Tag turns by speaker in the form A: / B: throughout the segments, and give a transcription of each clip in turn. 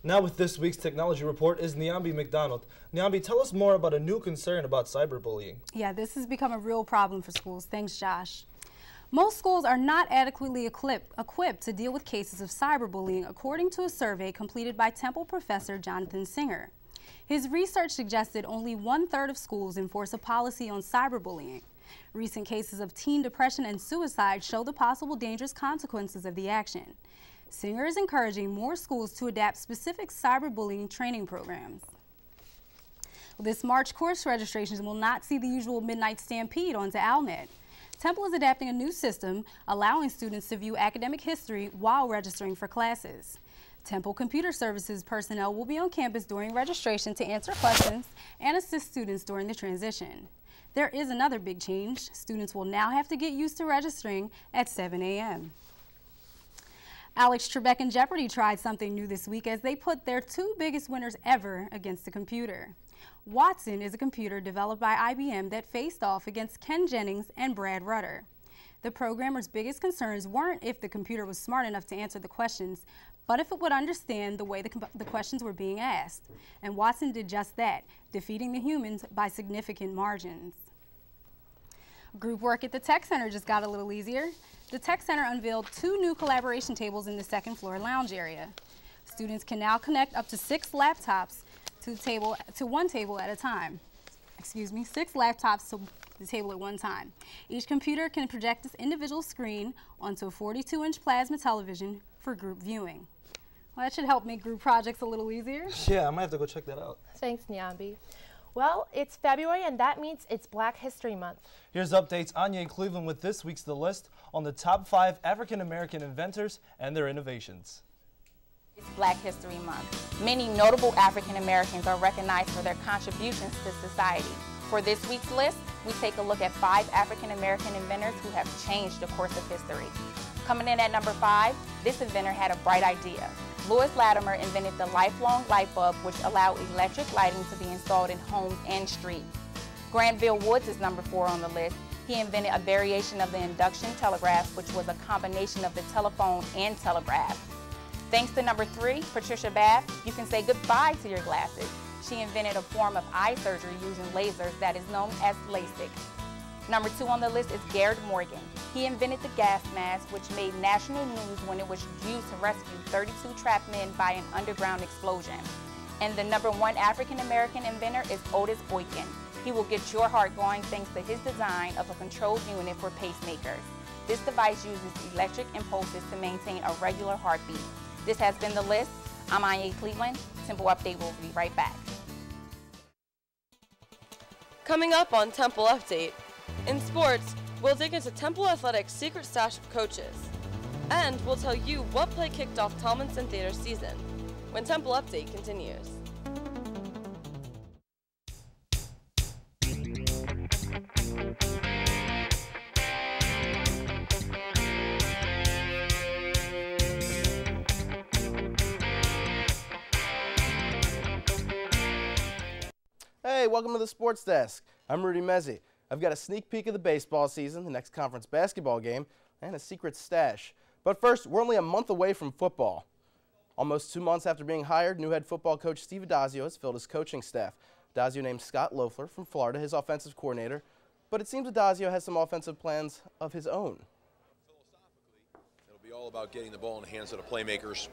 A: Now with this week's technology report is Nyambi McDonald. Nyambi, tell us more about a new concern about cyberbullying.
B: Yeah, this has become a real problem for schools. Thanks, Josh. Most schools are not adequately equipped to deal with cases of cyberbullying, according to a survey completed by Temple professor Jonathan Singer. His research suggested only 1/3 of schools enforce a policy on cyberbullying. Recent cases of teen depression and suicide show the possible dangerous consequences of the action. Singer is encouraging more schools to adapt specific cyberbullying training programs. This March course registrations will not see the usual midnight stampede onto AlNet. Temple is adapting a new system allowing students to view academic history while registering for classes. Temple Computer Services personnel will be on campus during registration to answer questions and assist students during the transition. There is another big change. Students will now have to get used to registering at 7 a.m. Alex Trebek and Jeopardy tried something new this week as they put their two biggest winners ever against a computer. Watson is a computer developed by IBM that faced off against Ken Jennings and Brad Rutter. The programmer's biggest concerns weren't if the computer was smart enough to answer the questions, but if it would understand the way the questions were being asked. And Watson did just that, defeating the humans by significant margins. Group work at the Tech Center just got a little easier. The Tech Center unveiled 2 new collaboration tables in the second floor lounge area. Students can now connect up to 6 laptops to one table at a time. 6 laptops to the table at one time. Each computer can project this individual screen onto a 42-inch plasma television for group viewing. Well, that should help make group projects a little easier.
A: Yeah, I might have to go check that out.
C: Thanks, Nyambi. Well, it's February, and that means it's Black History Month.
A: Here's updates. Anya in Cleveland with this week's The List on the top 5 African-American inventors and their innovations.
D: It's Black History Month. Many notable African Americans are recognized for their contributions to society. For this week's list, we take a look at 5 African American inventors who have changed the course of history. Coming in at number 5, this inventor had a bright idea. Louis Latimer invented the lifelong light bulb, which allowed electric lighting to be installed in homes and streets. Granville Woods is number 4 on the list. He invented a variation of the induction telegraph, which was a combination of the telephone and telegraph. Thanks to number 3, Patricia Bath, you can say goodbye to your glasses. She invented a form of eye surgery using lasers that is known as LASIK. Number 2 on the list is Garrett Morgan. He invented the gas mask, which made national news when it was used to rescue 32 trapped men by an underground explosion. And the number 1 African-American inventor is Otis Boykin. He will get your heart going thanks to his design of a controlled unit for pacemakers. This device uses electric impulses to maintain a regular heartbeat. This has been The List. I'm Anya Cleveland. Temple Update will be right back.
E: Coming up on Temple Update. In sports, we'll dig into Temple Athletics' secret stash of coaches. And we'll tell you what play kicked off Tomlinson Theater's season when Temple Update continues.
F: Hey, welcome to the Sports Desk. I'm Rudy Mezzi. I've got a sneak peek of the baseball season, the next conference basketball game, and a secret stash. But first, we're only a month away from football. Almost 2 months after being hired, new head football coach Steve Addazio has filled his coaching staff. Addazio named Scott Loeffler from Florida his offensive coordinator, but it seems Addazio has some offensive plans of his own.
G: Philosophically, it'll be all about getting the ball in the hands of the playmakers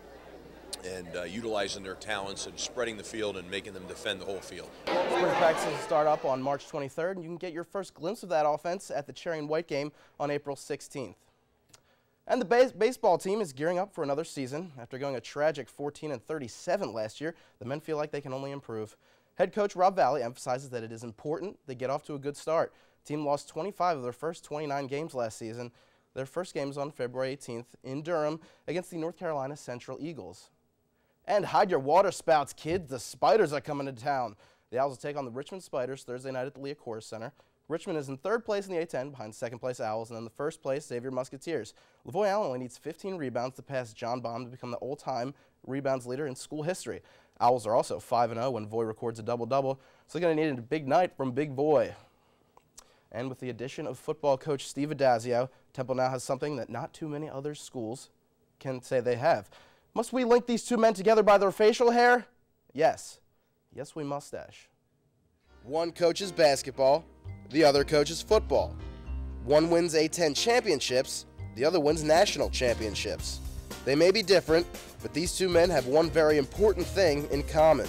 G: and utilizing their talents and spreading the field and making them defend the whole field.
F: Spring practices start up on March 23rd, and you can get your first glimpse of that offense at the Cherry and White game on April 16th. And the baseball team is gearing up for another season. After going a tragic 14-37 last year, the men feel like they can only improve. Head coach Rob Valley emphasizes that it is important they get off to a good start. The team lost 25 of their first 29 games last season. Their first game is on February 18th in Durham against the North Carolina Central Eagles. And hide your water spouts, kids. The Spiders are coming to town. The Owls will take on the Richmond Spiders Thursday night at the Leah Corrs Center. Richmond is in 3rd place in the A-10 behind 2nd place Owls, and in the 1st place Xavier Musketeers. Lavoy Allen only needs 15 rebounds to pass John Baum to become the all-time rebounds leader in school history. Owls are also 5-0 when Voy records a double-double, so they're going to need a big night from Big Voy. And with the addition of football coach Steve Addazio, Temple now has something that not too many other schools can say they have. Must we link these two men together by their facial hair? Yes. Yes, we mustache. One coaches basketball, the other coaches football. One wins A10 championships, the other wins national championships. They may be different, but these two men have one very important thing in common.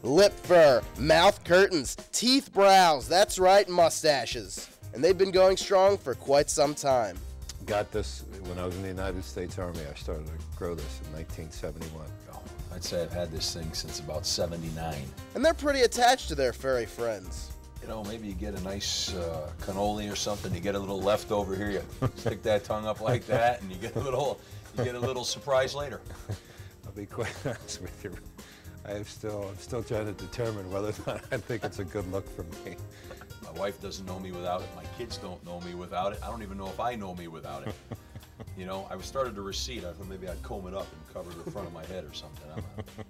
F: Lip fur, mouth curtains, teeth, brows, that's right, mustaches. And they've been going strong for quite some time.
H: Got this when I was in the United States Army. I started to grow this in 1971.
G: Oh, I'd say I've had this thing since about 79.
F: And they're pretty attached to their furry friends.
G: You know, maybe you get a nice cannoli or something, you get a little leftover here, you stick that tongue up like that, and you get a little surprise later.
H: I'll be quite honest with you. I'm still trying to determine whether or not I think it's a good look for me.
G: My wife doesn't know me without it. My kids don't know me without it. I don't even know if I know me without it. You know, I started to recede. I thought maybe I'd comb it up and cover the front of my head or something. I don't know.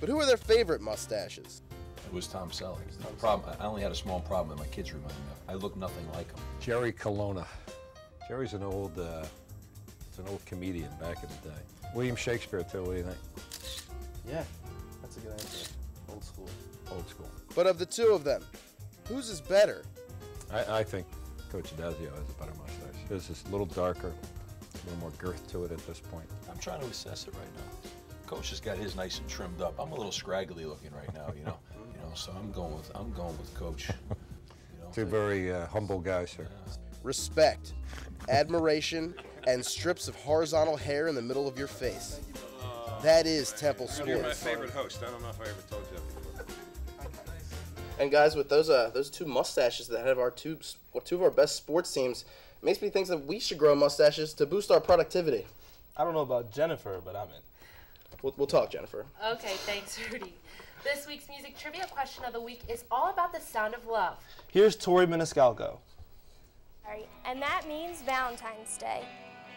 F: But who are their favorite mustaches?
G: It was Tom Selleck. The problem, I only had a small problem that my kids remind me of. I look nothing like him.
H: Jerry Colonna. Jerry's an old comedian back in the day. William Shakespeare too. What do you think?
F: Yeah, that's a good answer. Old school.
H: Old school.
F: But of the two of them, whose is better?
H: I think Coach Adazio has a better mustache. His is a little darker, a little more girth to it at this point.
G: I'm trying to assess it right now. Coach has got his nice and trimmed up. I'm a little scraggly looking right now, you know. So I'm going with Coach. You know,
H: Two very humble guys here.
G: Yeah.
F: Respect, admiration, and strips of horizontal hair in the middle of your face. That is Temple Sports.
I: You're my favorite host. I don't know if I ever told you that before.
F: And guys, with those two mustaches that have two of our best sports teams, it makes me think that we should grow mustaches to boost our productivity.
A: I don't know about Jennifer, but I'm in.
F: We'll talk, Jennifer.
C: Okay, thanks, Rudy. This week's music trivia question of the week is all about the sound of love.
A: Here's Tori Maniscalco.
J: And that means Valentine's Day.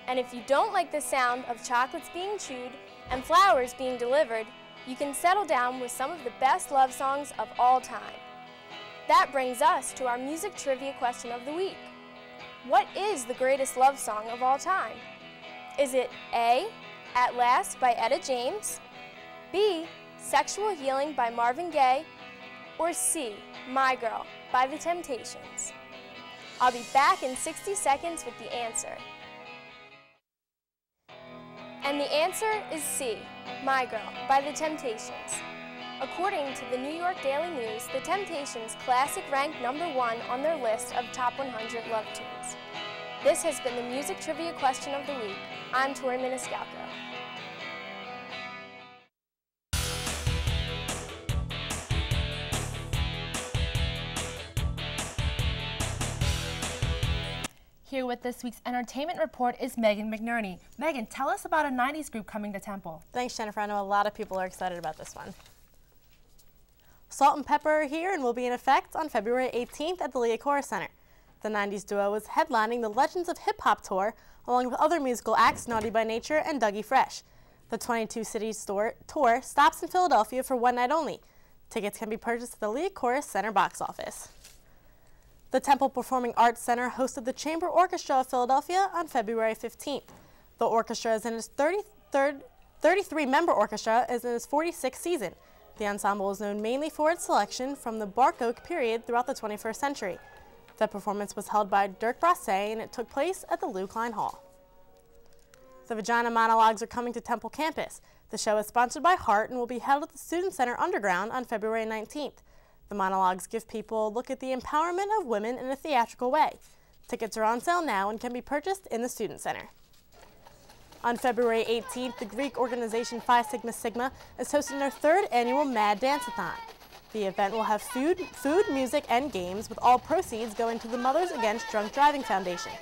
J: And if you don't like the sound of chocolates being chewed and flowers being delivered, you can settle down with some of the best love songs of all time. That brings us to our music trivia question of the week. What is the greatest love song of all time? Is it A, At Last by Etta James, B, Sexual Healing by Marvin Gaye, or C, My Girl by The Temptations? I'll be back in 60 seconds with the answer. And the answer is C, My Girl by The Temptations. According to the New York Daily News, The Temptations' classic ranked #1 on their list of top 100 love tunes. This has been the music trivia question of the week. I'm Tori Maniscalco.
C: Here with this week's entertainment report is Megan McNerney. Megan, tell us about a 90s group coming to Temple.
K: Thanks, Jennifer. I know a lot of people are excited about this one. Salt and Pepper are here and will be in effect on February 18th at the Liacouras Center. The 90s duo is headlining the Legends of Hip Hop tour, along with other musical acts Naughty by Nature and Dougie Fresh. The 22-city tour stops in Philadelphia for one night only. Tickets can be purchased at the Liacouras Center box office. The Temple Performing Arts Center hosted the Chamber Orchestra of Philadelphia on February 15th. The orchestra is in its 33-member orchestra is in its 46th season. The ensemble is known mainly for its selection from the Bark Oak period throughout the 21st century. The performance was held by Dirk Brassé and it took place at the Lou Klein Hall. The Vagina Monologues are coming to Temple campus. The show is sponsored by Heart and will be held at the Student Center Underground on February 19th. The monologues give people a look at the empowerment of women in a theatrical way. Tickets are on sale now and can be purchased in the Student Center. On February 18th, the Greek organization Phi Sigma Sigma is hosting their 3rd annual Mad Dance-a-thon. The event will have food, music, and games, with all proceeds going to the Mothers Against Drunk Driving Foundation.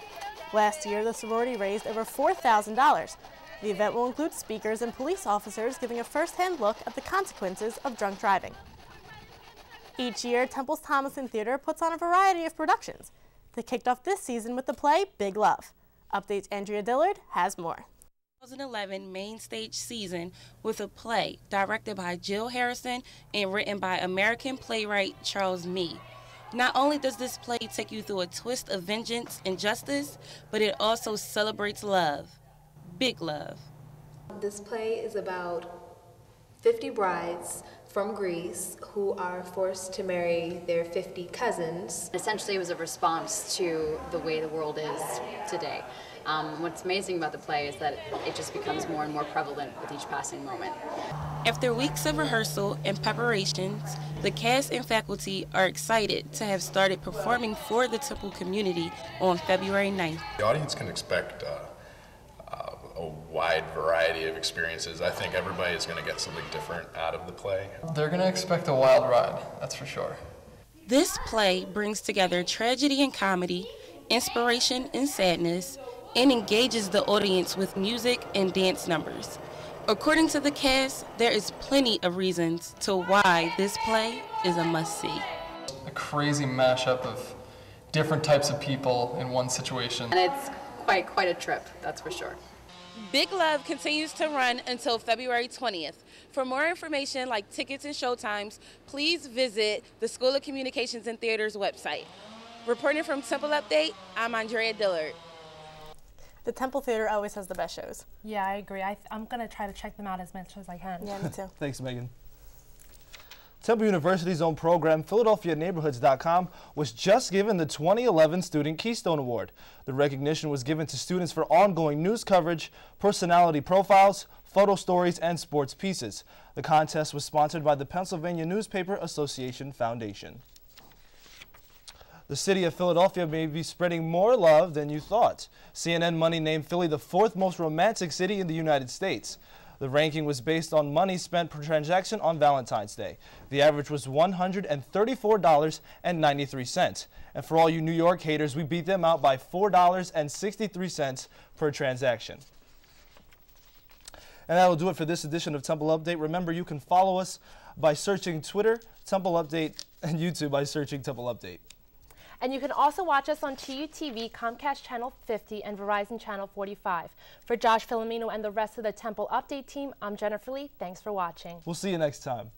K: Last year, the sorority raised over $4,000. The event will include speakers and police officers giving a first-hand look at the consequences of drunk driving. Each year, Temple's Thomason Theater puts on a variety of productions. They kicked off this season with the play Big Love. Updates Andrea Dillard has more.
L: 2011 main stage season with a play directed by Jill Harrison and written by American playwright Charles Mee. Not only does this play take you through a twist of vengeance and justice, but it also celebrates love. Big love.
M: This play is about 50 brides from Greece who are forced to marry their 50 cousins.
N: Essentially, it was a response to the way the world is today. What's amazing about the play is that it just becomes more and more prevalent with each passing moment.
L: After weeks of rehearsal and preparations, the cast and faculty are excited to have started performing for the Temple community on February 9th.
O: The audience can expect a wide variety of experiences. I think everybody is going to get something different out of the play.
P: They're going to expect a wild ride, that's for sure.
L: This play brings together tragedy and comedy, inspiration and sadness, and engages the audience with music and dance numbers. According to the cast, there is plenty of reasons to why this play is a must-see.
P: A crazy mashup of different types of people in one situation.
N: And it's quite a trip, that's for sure.
L: Big Love continues to run until February 20th. For more information like tickets and showtimes, please visit the School of Communications and Theater's website. Reporting from Temple Update, I'm Andrea Dillard.
K: The Temple Theater always has the best shows.
C: Yeah, I agree. I'm going to try to check them out as much as I can.
K: Yeah, me too.
A: Thanks, Megan. Temple University's own program, PhiladelphiaNeighborhoods.com, was just given the 2011 Student Keystone Award. The recognition was given to students for ongoing news coverage, personality profiles, photo stories, and sports pieces. The contest was sponsored by the Pennsylvania Newspaper Association Foundation. The city of Philadelphia may be spreading more love than you thought. CNN Money named Philly the 4th most romantic city in the United States. The ranking was based on money spent per transaction on Valentine's Day. The average was $134.93. And for all you New York haters, we beat them out by $4.63 per transaction. And that will do it for this edition of Temple Update. Remember, you can follow us by searching Twitter, Temple Update, and YouTube by searching Temple Update.
C: And you can also watch us on TU TV, Comcast Channel 50, and Verizon Channel 45. For Josh Filomeno and the rest of the Temple Update team, I'm Jennifer Lee. Thanks for watching.
A: We'll see you next time.